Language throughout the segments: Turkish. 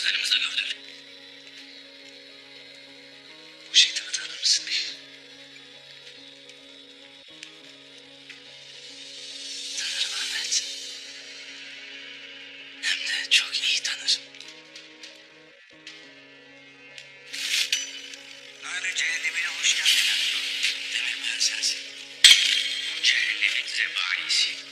gözlerimizle gördük. Bu şeytanı tanır mısın? Tanırım Ahmet. Hem de çok iyi tanırım. Öyle cehennemine hoş geldin. Demek meğer sensin. Bu cehennemin zebanisi.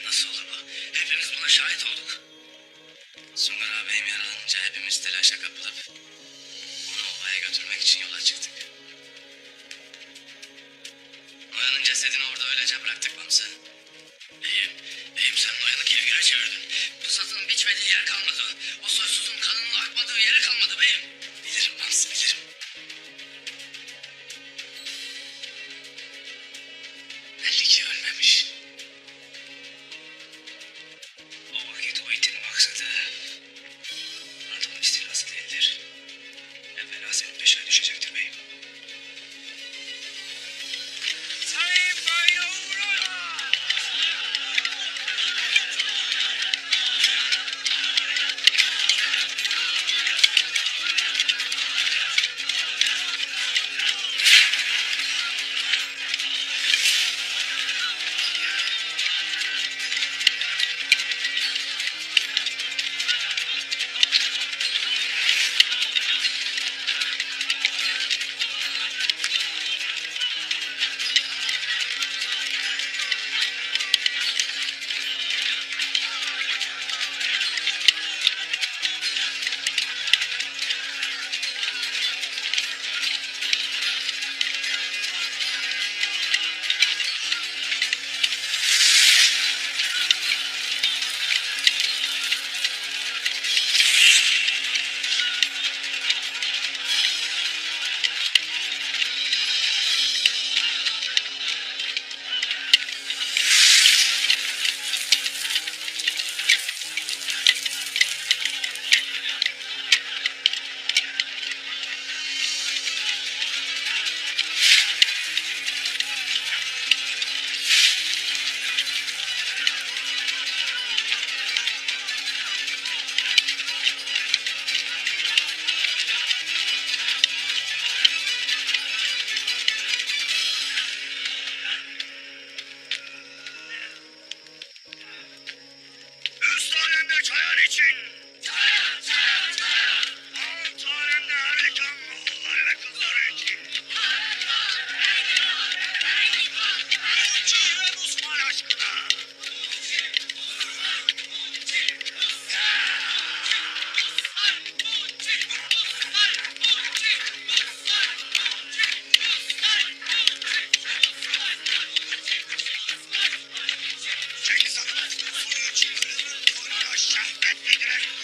Nasıl olur bu? Hepimiz buna şahit olduk. Sungur ağabeyim yaralanınca hepimiz telaşa kapılıp onu ovaya götürmek için yola çıktık. Noyan'ın cesedini orada öylece bıraktık Bamsı. Beyim sen Noyan'ı kevgire çevirdin. Pusatın biçmediği yer kalmadı. O soysuzun kanının akmadığı yeri kalmadı beyim. Bilirim Bamsı, bilirim. Belli ki ölmemiş. O vakit o itin maksadı adamın istilası değildir. Evvela senin peşine düşecektir beyim. Sayın Üst alemde çayar için. Çayar, çayar, çayar. Alt alemde Amerikan oğulları ve kızları için. Uçi ve Musman aşkına. Cengiz Han, soyu için ölümün koynuna şehvet yediren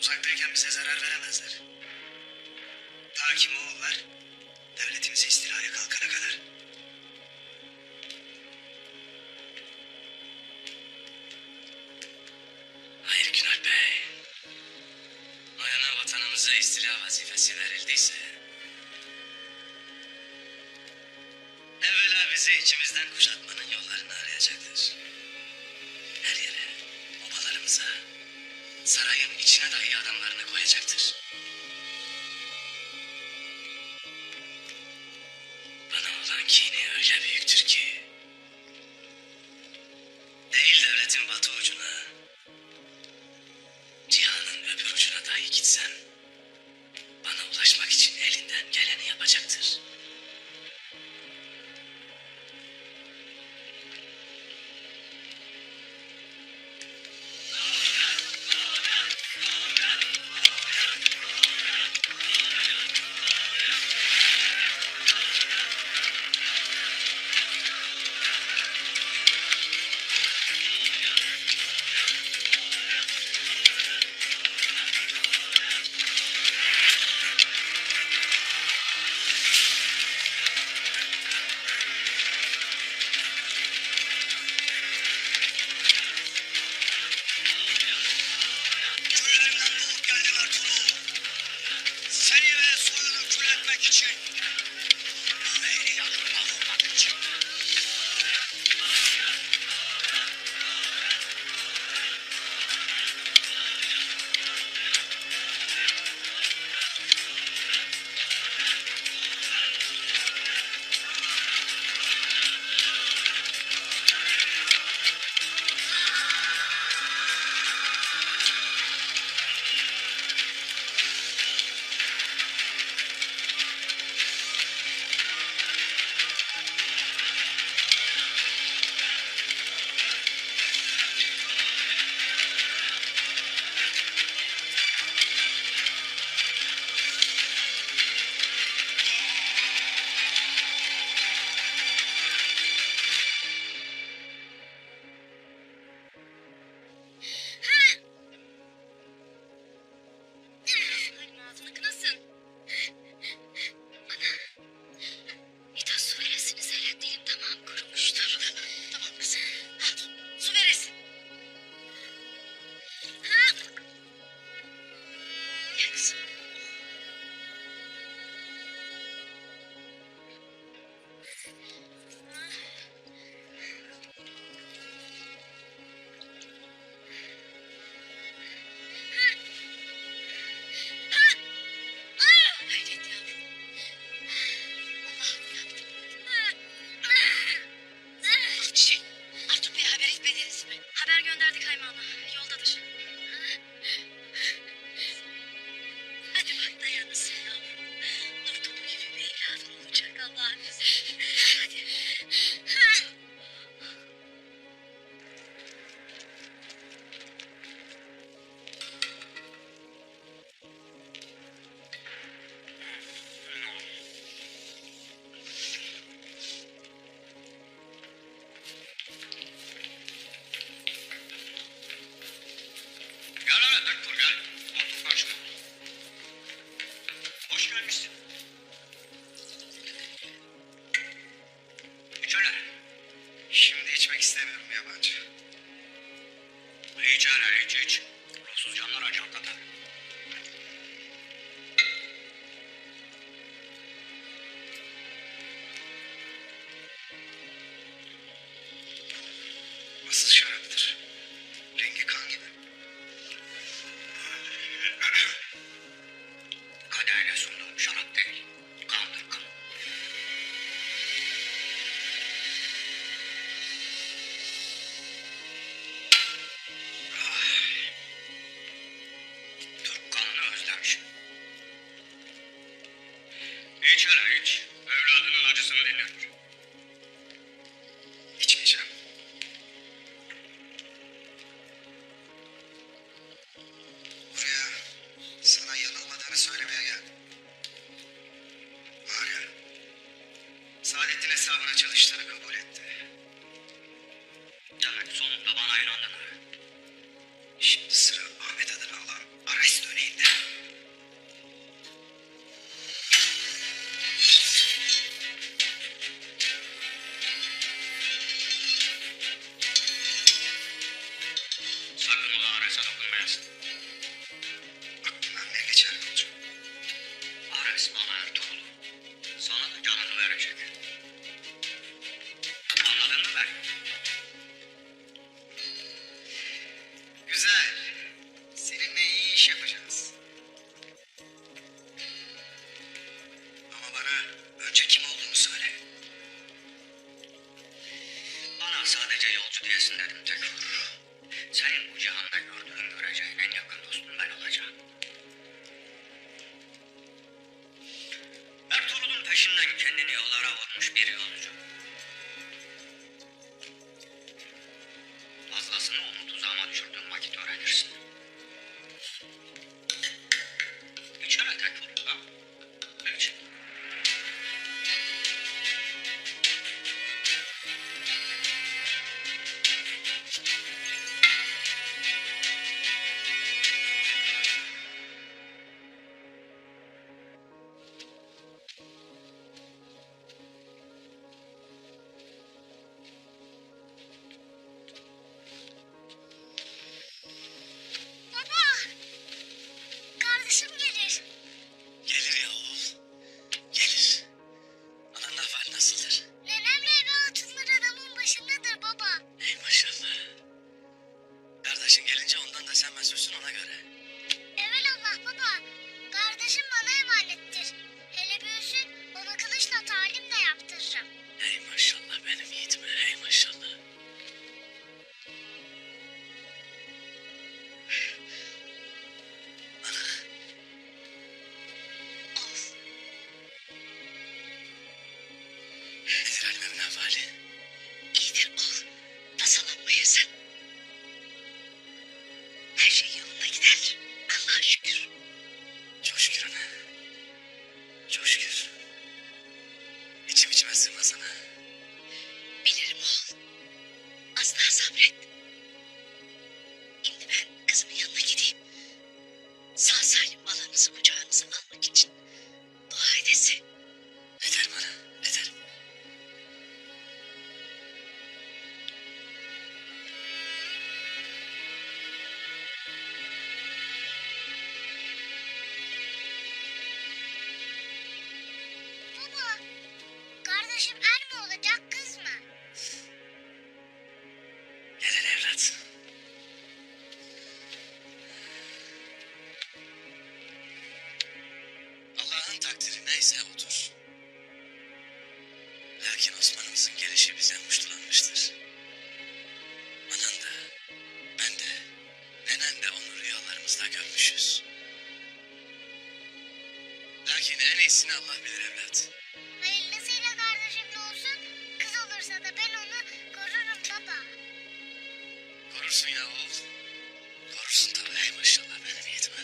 Uzaktayken bize zarar veremezler. Ta ki Moğollar devletimizi istilaya kalkana kadar. Hayır Günal Bey. O yana vatanımıza istila vazifesi verildiyse... evvela bizi içimizden kuşatmanın yollarını arayacaktır. Her yere, obalarımıza, sarayın içine dahi adamlarını koyacaktır. Bana olan kini öyle büyüktür ki... değil devletin batı ucuna... cihanın öbür ucuna dahi gitsem... bana ulaşmak için elinden geleni yapacaktır. Küllerinden doğup geldiler Tulu. Seni ve soyunu kül etmek için. Beni yakına vurmak için. Halim ağzını kınasın. Ana. İta su veresiniz hele dilim tamam kurumuştur. Tamam kızım. Ha, su veresin. Ha. Gel kızım. Hayret yavrum. Allah'ım yaptım. Ah çiçek. Artuk Bey'e haber etmediniz mi? Haber gönderdik Haymana. Yoldadır. Hadi bak dayanırsın yavrum. Nur topu gibi bir evladın olacak Allah'ın izniyle. Hadi. Gel hele doktor gel. Otur karşıma. Hoş gelmişsin. İç hele. Şimdi içmek istemiyorum yabancı. İç hele iç. Ruhsuz canlara can katar. Nasıl şaraptır? Rengi kan gibi. Kaderle sunduğum şarap değil. Kandır kan. Türk kanını özlemişim. İç hele iç. Evladının acısını dinlenir. İçmeyeceğim. Buraya sana yanılmadığını söylemeye geldim. Var ya, Saadettin hesabına çalıştığını kabul etti. Demek sonunda bana inandın ha. Şimdi sıra Ahmet adını alan Ares dönemi. bana Ertuğrul'u. Sana da canını verecek. Anladın mı beni? Güzel. Seninle iyi iş yapacağız. Ama bana önce kim olduğunu söyle. Bana sadece yolcu diyesin dedim Tekfur. Senin bu cihanda gördüğün göreceğin en yakın dostun ben olacağım. Ertuğrul'un peşinden kendini yollara vurmuş bir yolcu. Fazlasını onu tuzağıma düşürdüğün vakit öğrenirsin. İç hele Tekfur. Ha? İç. Baba, kardeşim gelir. Gelir ya oğul. Gelir. Ananın ahvali nasıldır? Nenemle eve hatunlar adamın başındadır baba. Ey maşallah. Kardeşin gelince ondan da sen mesulsün ona göre. Evelallah baba, kardeşim bana emanettir. Hele büyüsün, ona kılıçla talim de yaptırırım. Ey maşallah benim yiğitime. Ey maşallah. Ana. Of, Nedir Halime'min ahvali? iyidir oğul. Tasalanmayasın. Her şey yolunda gider. Allah'a şükür. Çok şükür ana. Çok şükür. İçim içime sığmaz ana. Bilirim oğul. Az daha sabret. Şimdi ben kızımın yanına gideyim. Sağ salim balanızı kucağınıza almak için dua edesin. Ederim ana. Ederim. Baba, kardeşim er mi olacak kız mı? Gel hele evlat. Allah'ın takdiri neyse odur. Lakin Osman'ımızın gelişi bize muştulanmıştır. Anan da, ben de, nenen de onu rüyalarımızda görmüşüz. Lakin en iyisini Allah bilir evlat. Hayırlısıyla kardeşimle olsun, kız olursa da ben onu korurum baba. Korursun ya oğul. Korursun tabii. Ey maşallah benim yiğitime.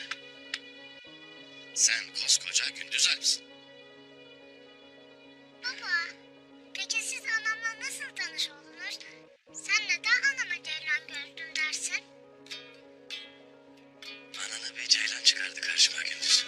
Sen koskoca Gündüz Alp'sin. Baba, peki siz anamla nasıl tanış oldunuz? Sen neden anama Ceylan gördüm dersin? Ananı bir ceylan çıkardı karşıma Gündüz.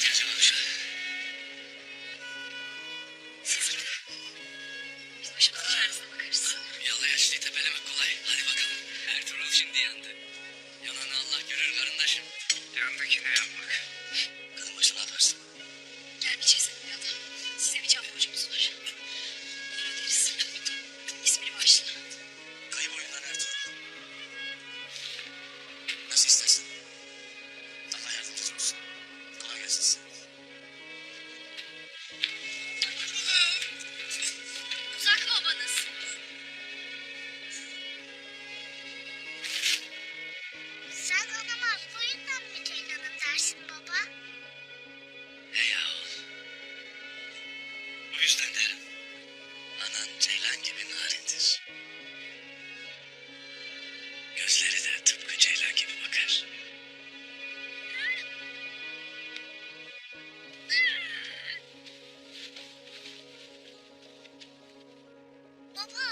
Gel konuş. Siz gidin. Biz başımızın çaresine bakarız. Yala yaşlıyı tepelemek kolay. Hadi bakalım. Ertuğrul şimdi yandı. Yananı Allah görür karındaşım. Yandakine yanmak. Kadın başı ne yaparsın? Gelmeyeceğiz bir adam. Size bir can borcumuz var. Onu öderiz. İsmini başla. Kayıp oyundan Ertuğrul. Nasıl istersen. Allah yardımcısı olsun. Kolay gelsin size. Uzak mı obanız? Sen anama bu yüzden mi Ceylan'ım dersin baba? Hey yahu. Bu yüzden derim. Anan ceylan gibi narindir. Gözleri de tıpkı ceylan gibi bakar. Baba,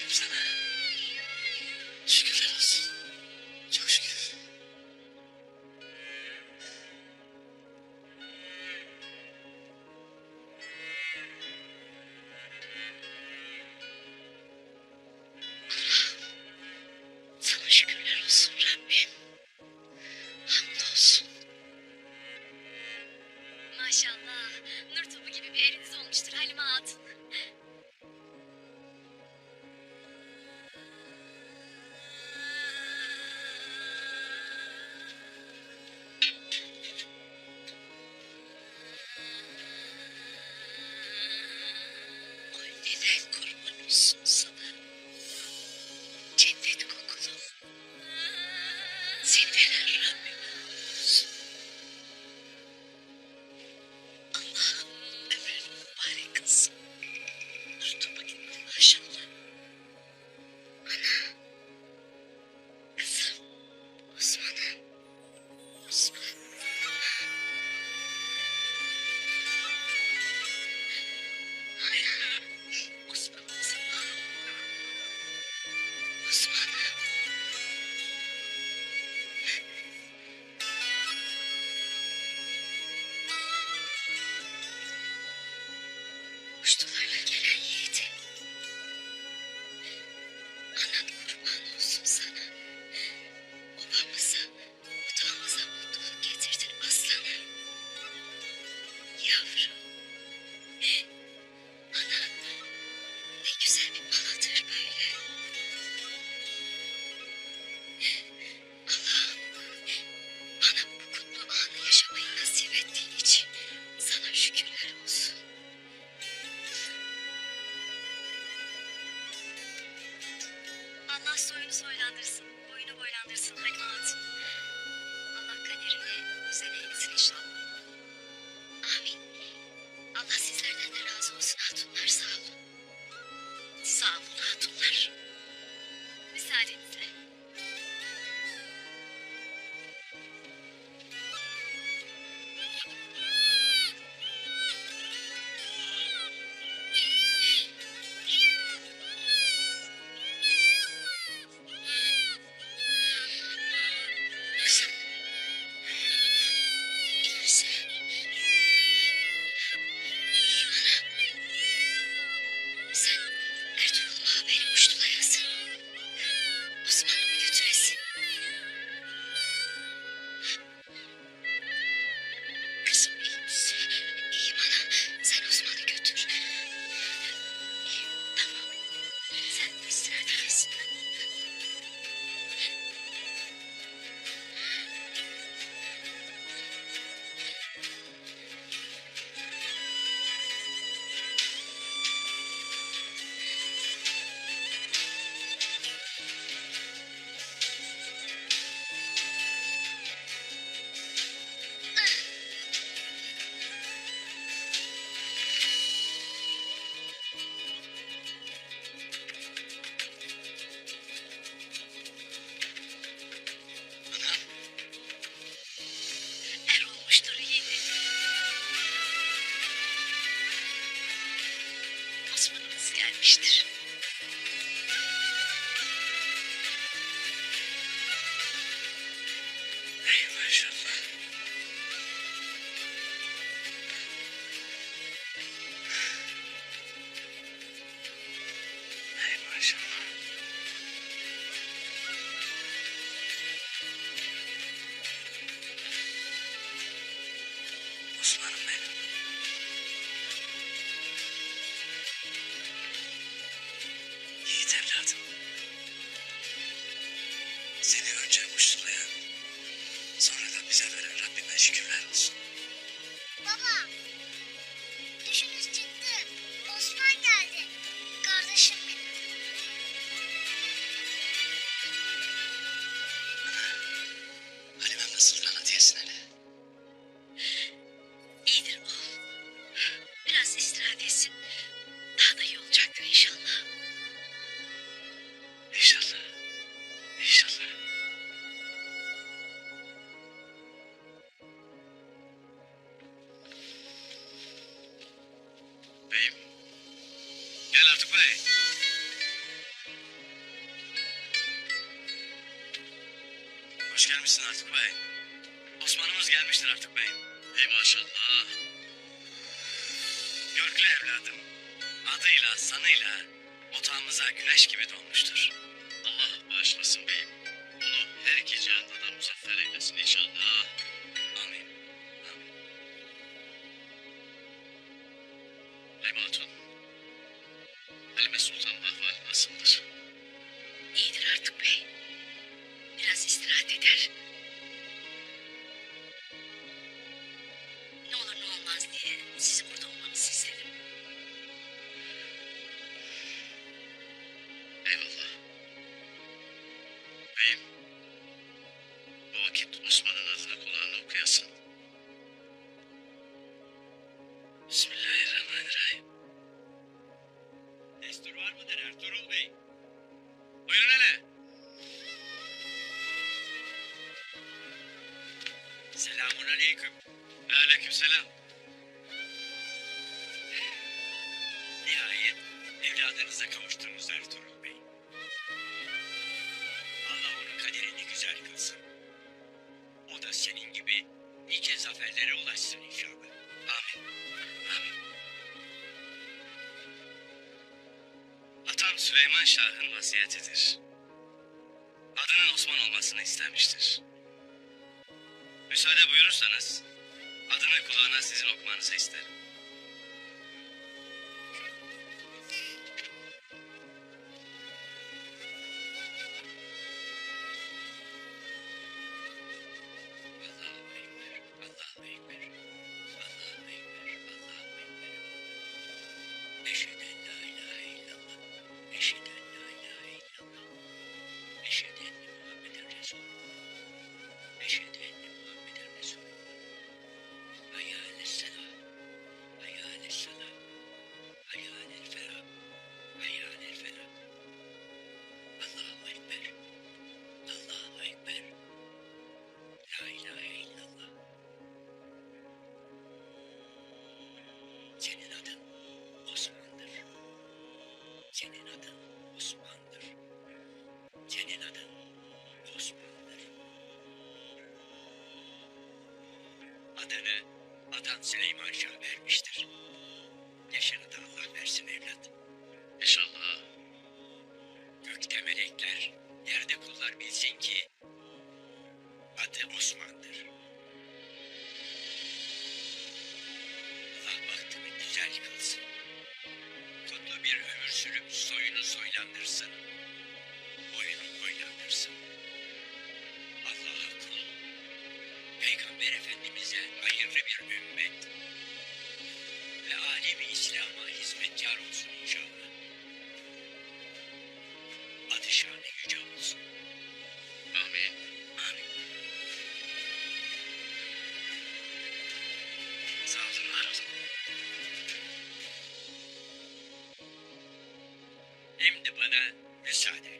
Rabbim sana. Şükürler olsun. Çok şükür. Sana şükürler olsun Rabbim. Hamdolsun. Maşallah. Nur topu gibi bir eriniz olmuştur Halime Hatun. Oy neden kurban olsun sana. Cennet kokulu. Seni veren Rabbime olsun. Allah'ım ömrünü mübarek kılsın. Nur topu gibi maşallah. Ana. Kızım. Osman'ım. Osman. Ana. Osman. Osman'ım. Uçtularla gelen yiğidim. Anan kurban olsun sana. Obamıza, otağımıza mutluluk getirdin aslanım. Yavrum. Ana, ne güzel bir baladır böyle. Allah'ım, bana bu kutlu anı yaşamayı nasip ettiğin için sana şükürler olsun. Allah soyunu soylandırsın, boyunu boylandırsın Halime Hatun. Allah kaderini güzel eylesin inşallah. Amin. Allah sizlerden de razı olsun hatunlar, sağ olun. Sağ olun hatunlar. Müsaadenizle. Kızım. İyi misin? Sen Ertuğrul'uma haberi uçtular yazın. Osman'ı mı götüresin? Kızım iyi misin? İyiyim ana. Sen Osman'ı götür. Tamam. Sen neredesin? Hoş gelmişsin Artuk Bey. Osman'ımız gelmiştir Artuk Bey. Ey maşallah. Görklü evladım. Adıyla sanıyla otağımıza güneş gibi doğmuştur. Allah bağışlasın beyim. Onu her iki cihanda da muzaffer eylesin inşallah. Amin. Amin. Leyla Hatun. Halime Sultan'ın ahvali nasıldır? İyidir Artuk Bey. Biraz istirahat eder. Ne olur ne olmaz diye sizin burada olmanızı istedim. Eyvallah. Beyim. Bu vakit Osman'ın adını kulağına okuyasın. Bismillahirrahmanirrahim. Destur var mıdır Ertuğrul Bey? Buyurun hele. Selamun aleyküm. Aleykümselam. Nihayet evladınıza kavuştunuz Ertuğrul Bey. Allah onun kaderini güzel kılsın. O da senin gibi nice zaferlere ulaşsın inşallah. Amin. Amin. Atam Süleyman Şah'ın vasiyetidir. Adının Osman olmasını istemiştir. Müsaade buyurursanız adını kulağına sizin okumanızı isterim. Allahu Ekber, Allahu Ekber, Allahu Ekber, Allahu Ekber. Eşhedü en la ilahe illallah. Eşhedü en la ilahe illallah. Eşhedü enne Muhammeden Resulullah. Eşhedü enne Muhammeden Resulullah. Hayya aleyhisselam. Hayya aleyhisselam. Hayya alel felah. Hayya alel felah. Allahu Ekber. Allahu Ekber. La ilahe illallah. Senin adın Osman'dır. Senin adın Osman'dır. Senin adın Osman'dır. Adını atan Süleyman Şah vermiştir. Yaşını da Allah versin evlat. İnşallah. Gökte melekler, yerde kullar bilsin ki adı Osman'dır. Allah bahtını güzel kılsın. Kutlu bir ömür sürüp soyunu soylandırsın. Boyunu boylandırsın. Allah'a kul, Peygamber Efendimiz'e hayırlı bir ümmet ve alemi İslam'a hizmetkar olsun inşallah. Adı şanı yüce olsun. Amin. Amin. Sağ olun, var olun. Şimdi bana müsaade.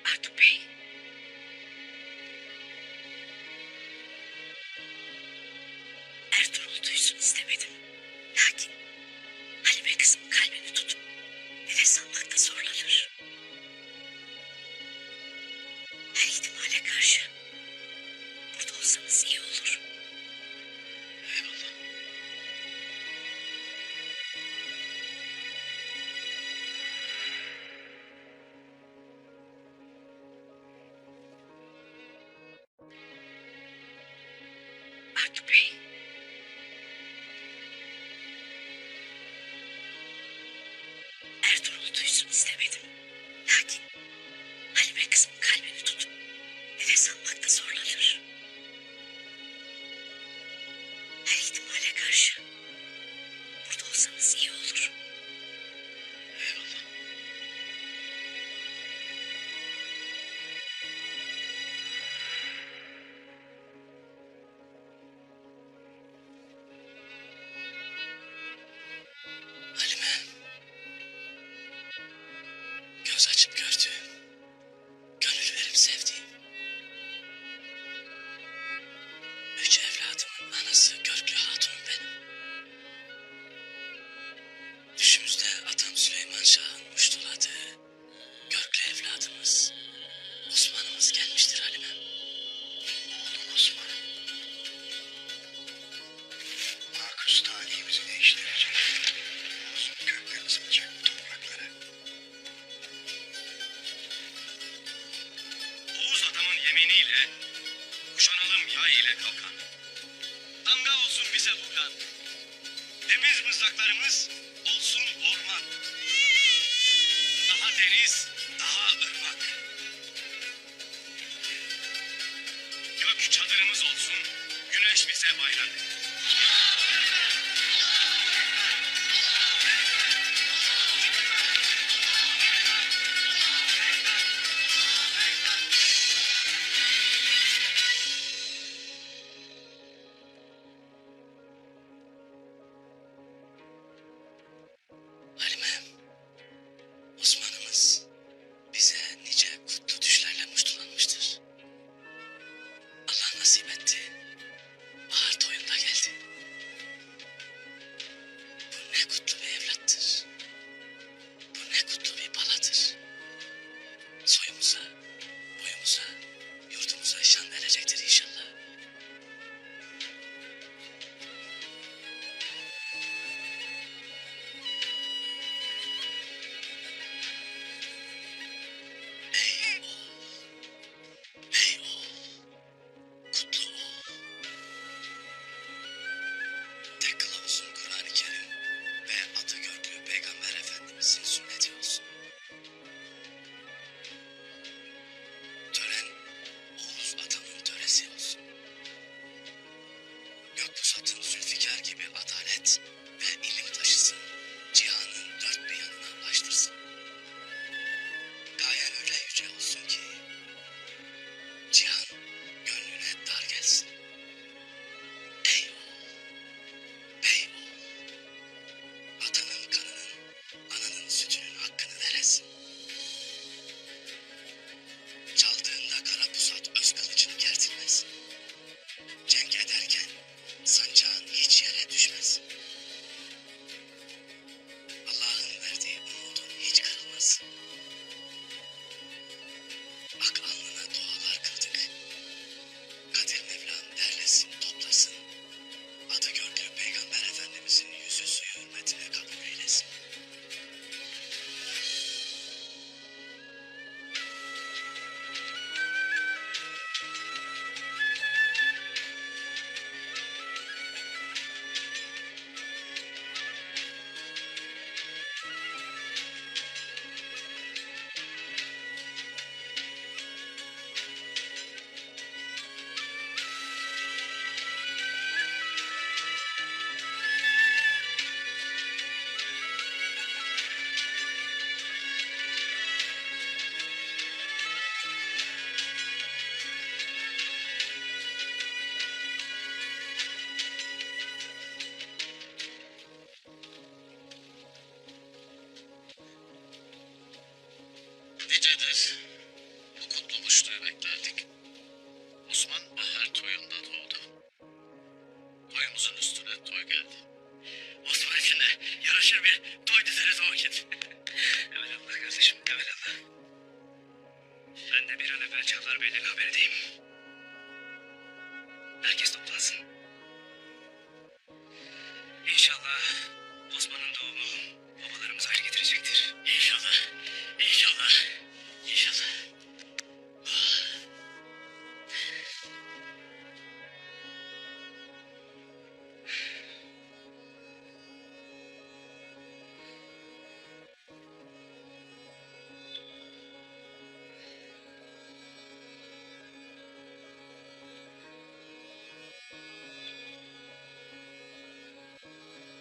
Artuk Bey. Ertuğrul duysun istemedim. Lakin Halime kızımın kalbini tutup nefes almakta zorlanır. Her ihtimale karşı burada olsanız iyi olur. Eyvallah. Artuk Bey. Ertuğrul duysun istemedim. Lakin Halime kızımın kalbini tutup nefes almakta zorlanır. Her ihtimale karşı burada olsanız iyi olur. Eyvallah. gözü değiştirecek. Oğuz'un köklerini salacak bu topraklara. Oğuz adamın yeminiyle, kuşanalım yay ile kalkan. Damga olsun bize vuran. Temiz mızraklarımız olsun orman. Daha deniz, daha ırmak. Gök çadırımız olsun, güneş bize bayrak. Halimem, Osman'ımız bize nice kutlu düşlerle muştulanmıştır. Allah nasip etti, bahar toyunda geldi. Bu ne kutlu bir evlattır. Bu ne kutlu bir baladır. Soyumuza, boyumuza, yurdumuza şan verecektir inşallah. Ey oğul, ey oğul, kutlu oğul. Tek kılavuzun Kur'an-ı Kerim ve adı görgü Peygamber Efendimizin sünneti olsun. Tören, Oğuz atanın töresi olsun. Gökpusat'ın Zülfikar gibi adalet ve ilim taşısın, cihanın dört bir yanına ulaştırsın. Gayen öyle yüce olsun ki, cihan gönlüne dar gelsin. Ey oğul, ey oğul, atanın kanının, ananın sütünün hakkını veresin. Çaldığında kara pusat öz kılıcını kertilmez. Cenk ederken sancağın hiç yere düşmez. Allah'ın verdiği umudun hiç kırılmaz. Ak alnına dualar kıldık. Kadir Mevlam derlesin toplasın. Adı görgü Peygamber Efendimizin yüzü suyu hürmetine kabul eylesin. Nicedir bu kutlu buluştuğu beklerdik. Osman bahar toyunda doğdu. Toyumuzun üstüne toy geldi. Osman için de yaraşır bir toy dizeriz o vakit. Evelallah kardeşim, evelallah. Ben de bir an evvel Çağlar Bey'le haber edeyim. Herkes toplansın. İnşallah Osman'ın doğumu babalarımız hayır getirecektir. İnşallah, inşallah, inşallah.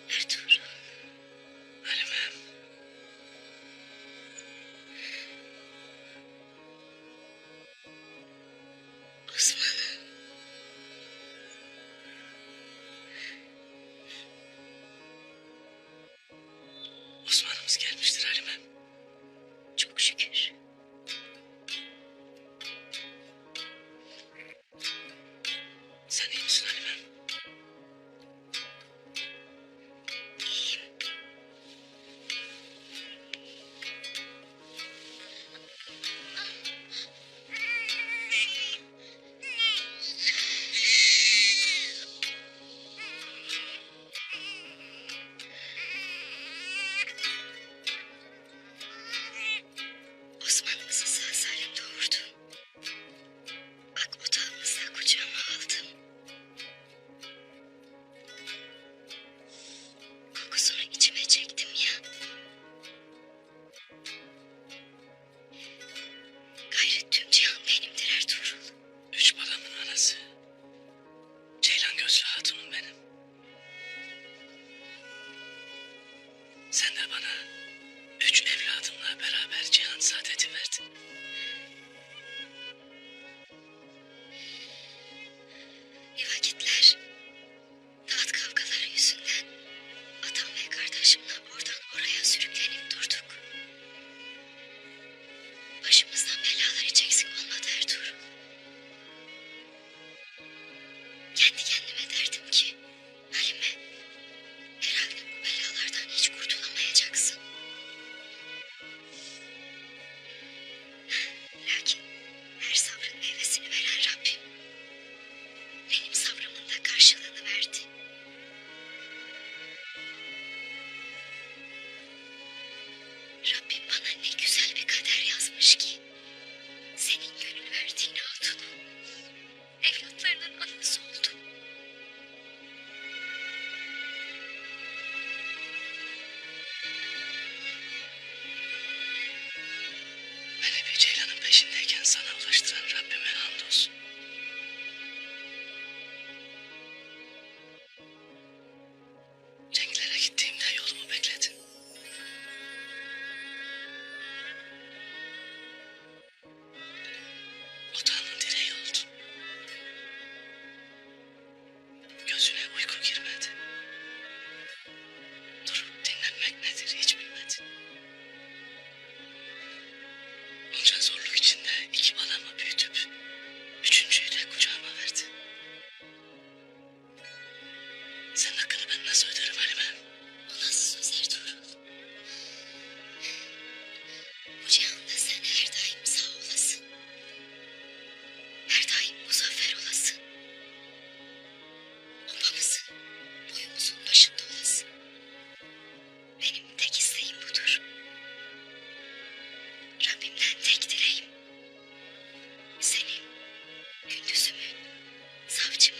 Ertuğrul, Halimem. Osman. Osman'ımız gelmiştir Halimem. Çok şükür. Sen iyi misin Halimem? İyiyim. Sen de bana 3 evladımla beraber cihan saadeti verdin. Bir vakitler taht kavgaları yüzünden atam ve kardeşimle oradan oraya sürüklenip durduk. Başımızdan belalar hiç eksik olmadı Ertuğrul. Kendi kendime derdim ki Halime, herhalde bu belalardan hiç kurtulamayacaksın. Lakin her sabrın meyvesini veren Rabbim benim sabrımın da karşılığını verdi. Rabbim bana ne güzel bir kader yazmış ki senin gönül verdiğin hatunu evlatlarının anası oldu. Beni bir ceylanın peşindeyken sana ulaştıran Rabbime hamdolsun. Cenklere gittiğimde yolumu bekledin. Otağının direği oldun. Gözüne uyku girmedi. Durup dinlenmek nedir hiç bilmedin. Onca zorluk içinde 2 balamı büyütüp 3.'yü de kucağıma verdi. Senin hakkını ben nasıl öderim Halime? O nasıl söz Ertuğrul? Bu cihanda sen her daim sağ olasın. Her daim muzaffer olasın. Obamızın, boyumuzun başında olasın. Benim tek isteğim budur. Rabbimden tek dileğim. Senin, Gündüz'ümü, savcımı,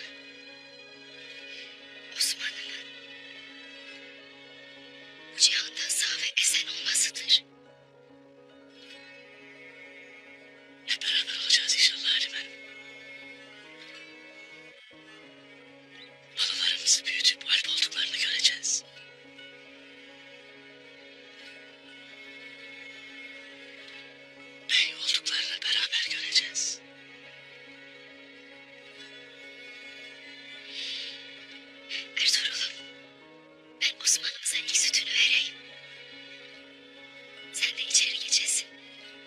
Osman'ımı bu cihanda sağ ve esen olmasıdır. Hep beraber olacağız inşallah Halime. Balalarımızı büyütüp alp olduklarını göreceğiz. Bey olduklarını beraber göreceğiz. Ertuğrul'um, ben Osman'ımıza ilk sütünü vereyim. Sen de içeri geçesin.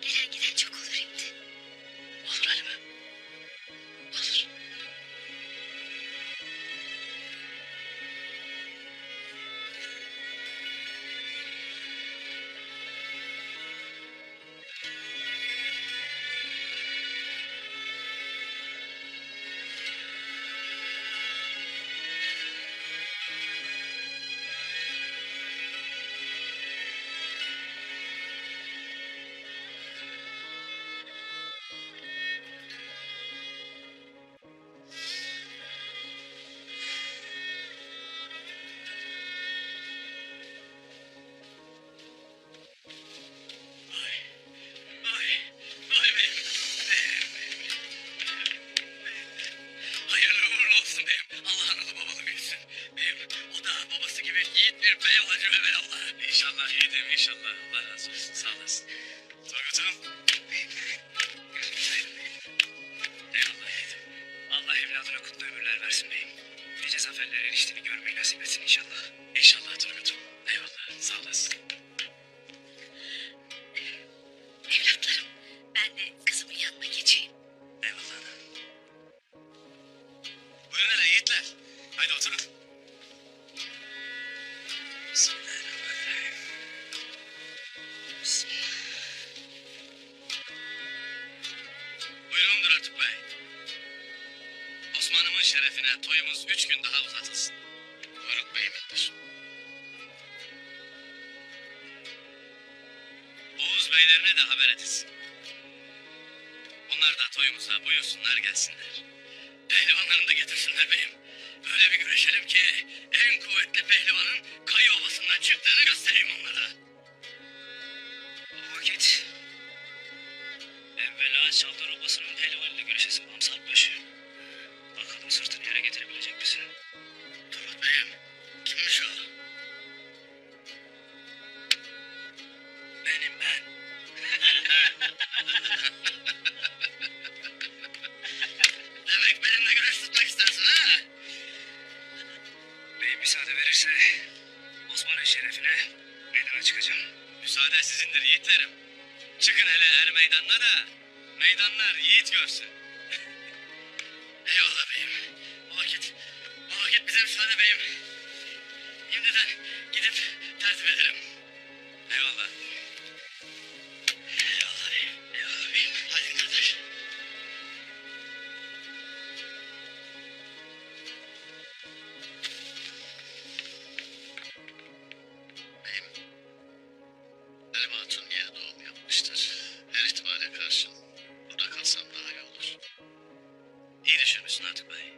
Gelen giden çok olur şimdi. Olur Halime. Olur. Vay beyim. Hayırlı uğurlu olsun beyim. Allah analı babalı büyüsün. Beyim o da babası gibi yiğit bir bey olacak evelallah. İnşallah yiğidim inşallah. Allah razı olsun sağ olasın. Turgut'um. Eyvallah yiğidim. Allah evladına kutlu ömürler versin beyim. Nice zaferlere eriştiğini görmeyi nasip etsin inşallah. İnşallah Turgut'um. Eyvallah sağ olasın. Evlatlarım, ben de kızımın yanına geçeyim. Eyvallah ana. Buyurun hele yiğitler. Haydi oturun. Bismillahirrahmanirrahim. Buyurundur Atık Bey. Osman'ımın şerefine toyumuz 3 gün daha uzatılsın. Buyurun beyimindir. Oğuz beylerine de haber edilsin. Onlar da toyumuza buyursunlar gelsinler. Pehlivanlarını da getirsinler beyim. Öyle bir güreşelim ki en kuvvetli pehlivanın Kayı Ovası'ndan çıktığını göstereyim onlara. O vakit evvela Çavdar Obası'nın pehlivanıyla güreşesin Bamsalbaşı. Bakalım sırtını yere getirebilecek misin? Turgut beyim, kimmiş o? Osman'ın şerefine meydana çıkacağım. Müsaade sizindir yiğitlerim. Çıkın hele er meydanına da meydanlar yiğit görsün. Eyvallah beyim. O vakit bize müsaade beyim. Şimdiden gidip tertip ederim. Eyvallah. Eyvallah beyim. Eyvallah beyim. Hadi kardeş. Beyim, Halim Hatun yeni doğum yapmıştır. Her ihtimale karşın burada kalsam daha iyi olur. İyi düşünmüşsün Atık Bey.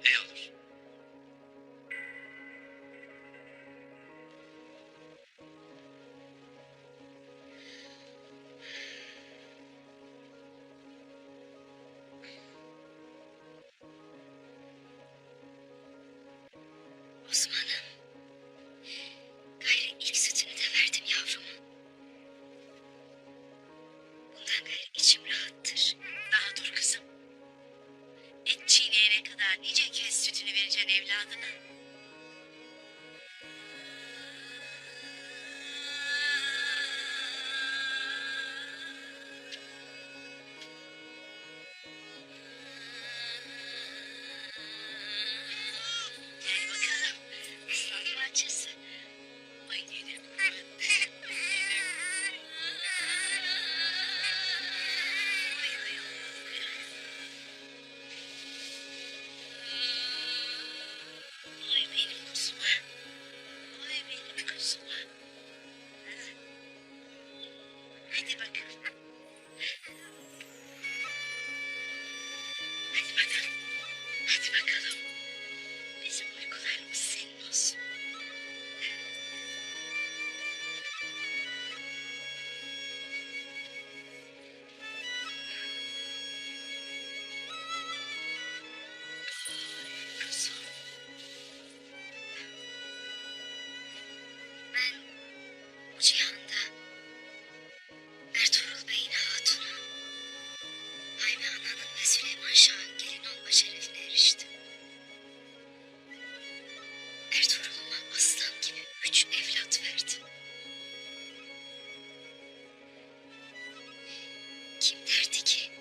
İyi olur. Osman'ım. Gayrı ilk sütünü de verdim yavrumun. Bundan gayrı içim rahattır. Daha dur kızım. Et çiğneyene kadar nice kez sütünü vereceksin evladına. Gel bakalım. Aslan parçası. Ay yedim. Ay benim kuzuma. Ay benim kuzuma. Hadi bakalım. Hadi bakalım. Hadi bakalım. Bizim uykularımız senin olsun. Ay kuzum. Ben bu cihanda Ertuğrul Bey'in hatunu Hayme Ana'nın ve Süleyman Şah'ın gelin olma şerefine eriştim. Ertuğrul'uma aslan gibi 3 evlat verdim. Kim derdi ki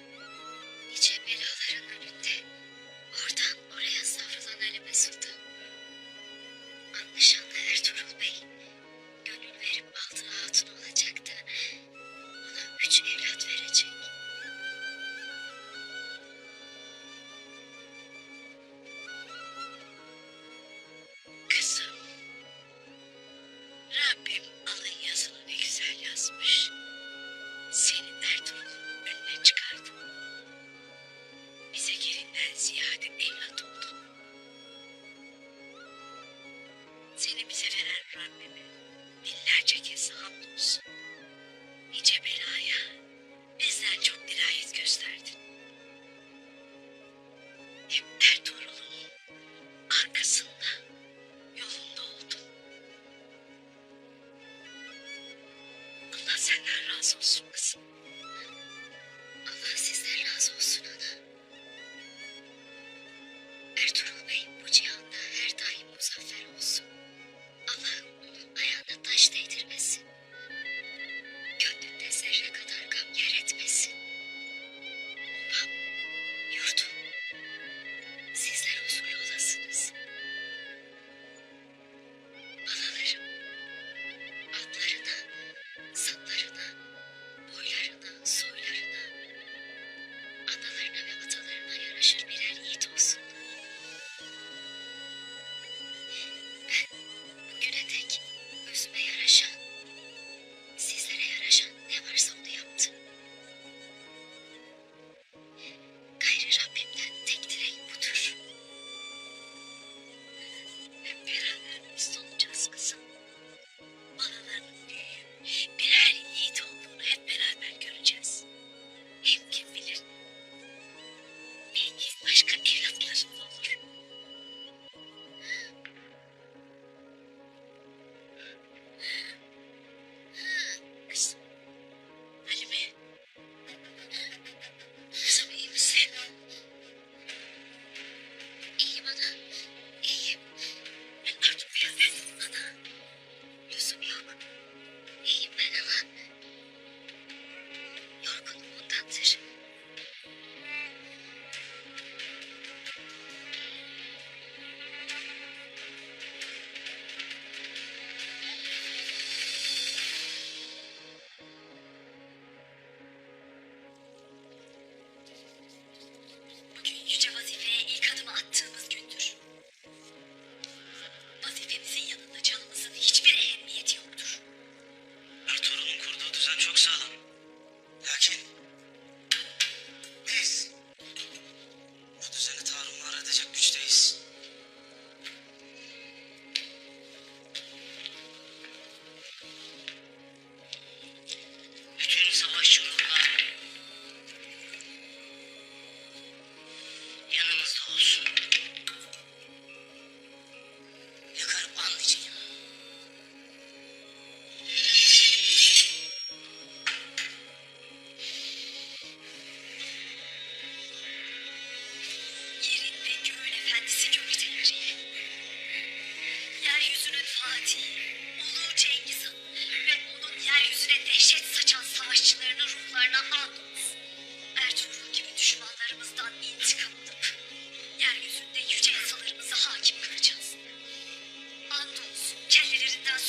nice belaların önünde oradan oraya savrulan Ali Mesud'u anlaşanlı Ertuğrul Bey gönül verip aldığı hatun olacak da ona 3 evlat verecek. Kızım. Rabbim alın yazını ne güzel yazmış. Senin Ertuğrul'un önüne çıkardı. Bize gelinden ziyade evlat oldun. Seni bize veren Rabbime binlerce kez hamdolsun. Nice belaya bizden çok dirayet gösterdin. Hep Ertuğrul'un arkasında, yolunda oldun. Allah senden razı olsun kızım. Allah sizden razı olsun ana. Ertuğrul Bey bu cihanda her daim muzaffer olsun. Allah onun ayağına taş değdirmesin. Gönlünde zerre kadar gam yer etmesin. Babam, yurdum, sizler huzurlu olasınız. Balalarım, atlarına, satlarına, boylarına, soylarına, analarına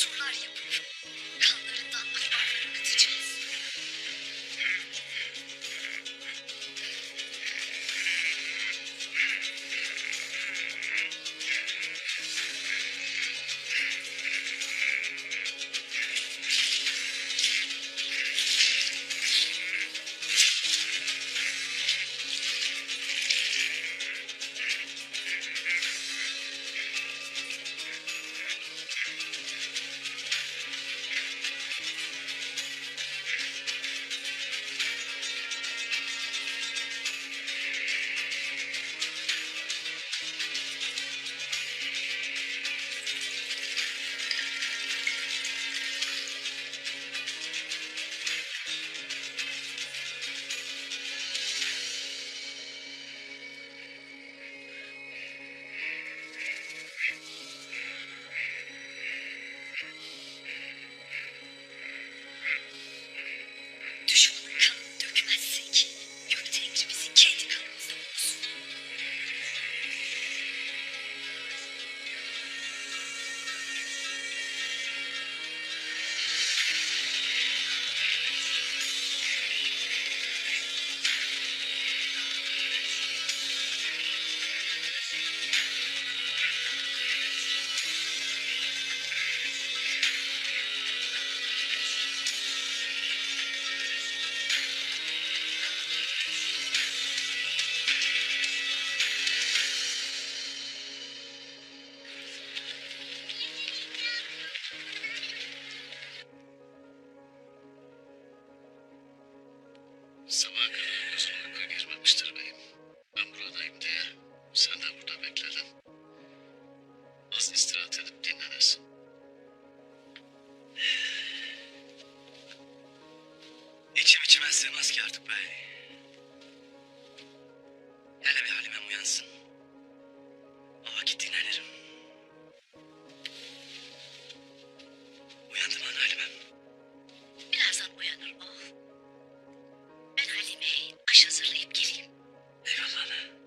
surlar yapıp kanlarından kurbanları atacağız. Düşmanın kanını dökmezsek Göktengri bizi kendi kanımızla bulsun. Sabaha kadar gözüme uyku girmemiştir beyim. Ben buradayım diye sen de burada bekledin. Az istirahat edip dinlenesin. İçim içime sığmaz ki artık bey. Hele bir Halimem uyansın. O vakit dinlenirim. Uyandı mı ana Halimem? Birazdan uyanır oğul. Ben Halime'ye aş hazırlayıp geleyim. Eyvallah ana.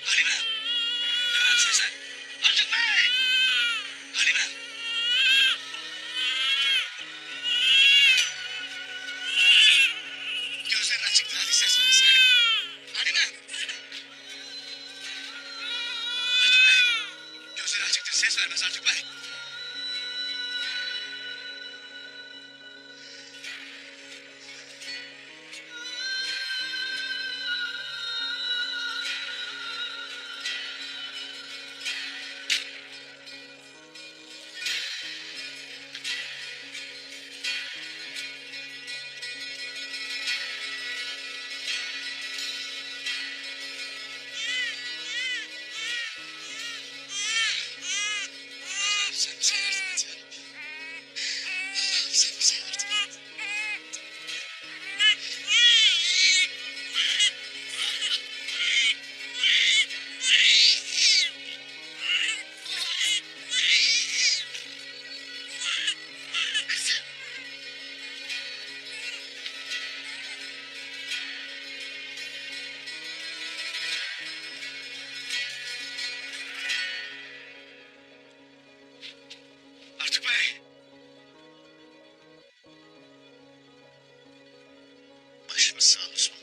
Halime! Hemen seslen! Artık Bey! Halime! Gözlerin açıktır, hadi ses ver Halime! Halime! Artık Bey! Gözleri açıktır, ses vermez Artık Bey! Sen bize yardım et ya. Sen bize yardım et. Kızım. Artık Bey! Başımız sağ olsun.